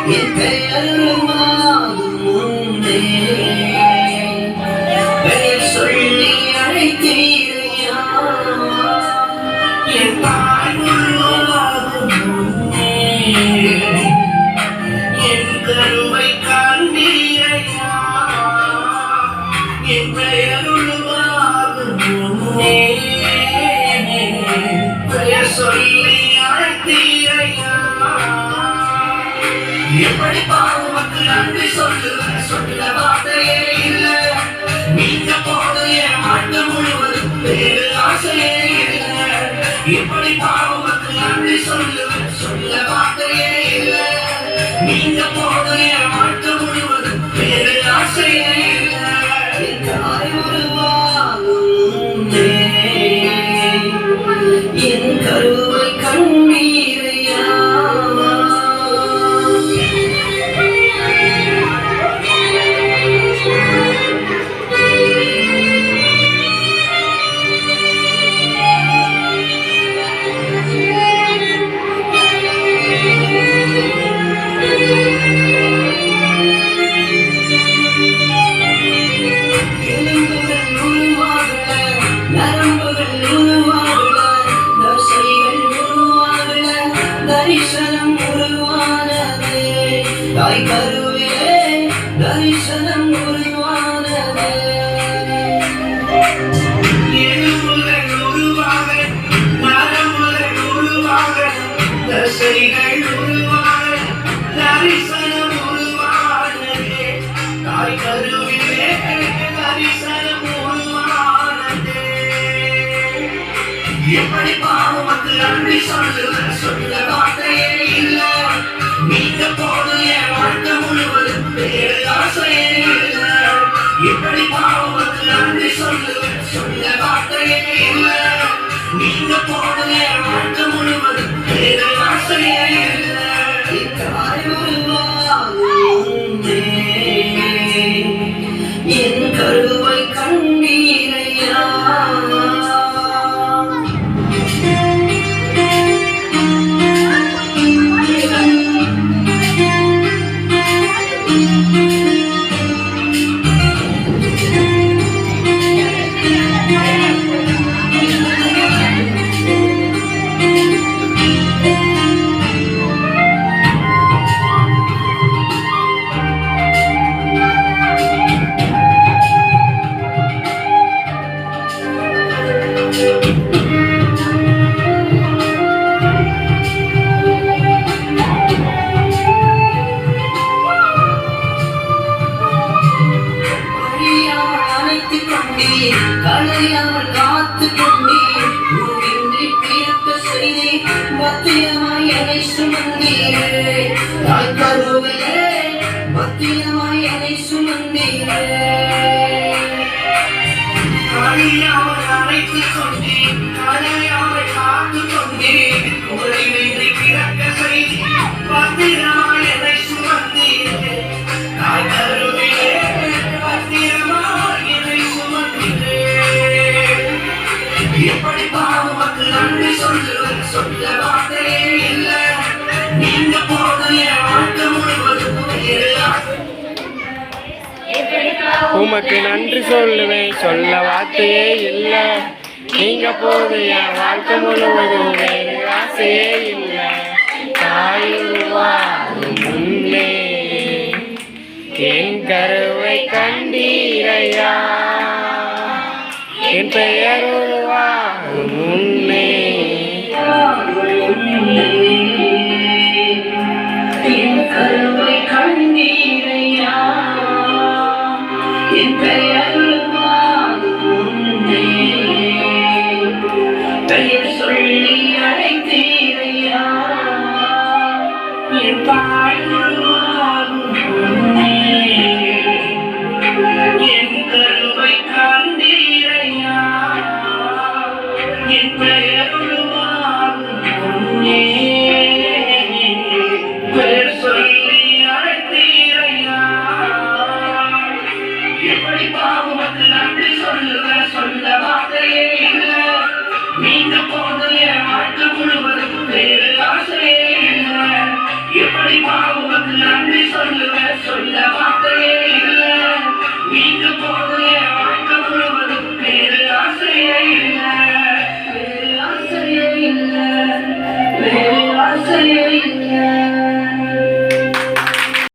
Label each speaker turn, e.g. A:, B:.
A: என் பெயருமாகும் முன்னே பெயர் சொல்லி அழைத்தீரையா என் தாய் உருவாகும் முன்னே என் கருவை காண்பீரையா என் பெயர் உருவாகும் முன்னே பெயர் சொல்லி அழைத்தீரையா எப்படி பாவமக்கு நன்றி சொல்ல வார்த்தையே இல்ல நீங்க போது என் வாழ்க்கை முழுவதும் வேறு ஆசையே இல்ல எப்படி பாவமக்கு நன்றி சொல்ல வார்த்தையே இல்ல நீங்க போது என் வாழ்க்கை முழுவதும் வேறு ஆசையே இல்ல என் கருவை கண்ணீரையா தரிசனம் உருவானதே தாய் கருவிலே தரிசனம் உருவானதே எலும்புகள் உருவாக நரம்புகள் உருவாக தசைகள் உருவாக தரிசனம் உருவானதே தாய் கருவிலே தரிசனம் உருவானதே எப்படி பாவமக்கு நன்றி சொல்ல வார்த்தையே இல்ல நீங்க போது என் வாழ்க்கை முழுவதும் வேறு ஆசையே இல்ல எப்படி பாவமக்கு நன்றி சொல்ல வார்த்தையே இல்ல நீங்க போது என் வாழ்க்கை முழுவதும் வேறு ஆசையே இல்ல என் கருவை கண்ணீரையா கலையாமல் காத்து கொண்டீர் பூவின்றி பிறக்க செய்தீர் பத்திரமாய் என்னை சுமந்தீரே தாய் கருவிலே பத்திரமாய் என்னை சுமந்தீரே கலையாமல் அழைத்துக் கொண்டீர் கலையாமல் காத்து கொண்டீர் பூவின்றி பிறக்க செய்தீர் பத்திரமாய் என்னை சுமந்தீரே தாய் கருவிலே பத்திரமாய் என்னை சுமந்தீரே எப்படி பாவமக்கு நன்றி சொல்ல வார்த்தையே இல்ல நீங்க போது என் வாழ்க்கை முழுவதும்
B: உமக்கு நன்றி சொல்லுவேன் சொல்ல வார்த்தையே இல்ல நீங்க போது என் வாழ்க்கை முழுவதும் வேறு ஆசையே இல்ல தாயுருவாகும் முன்னே என் கருவை கண்டீரையா என் பெயர் உருவாகும் முன்னே
A: என் கருவை கண்ணீரையா என் பெயர்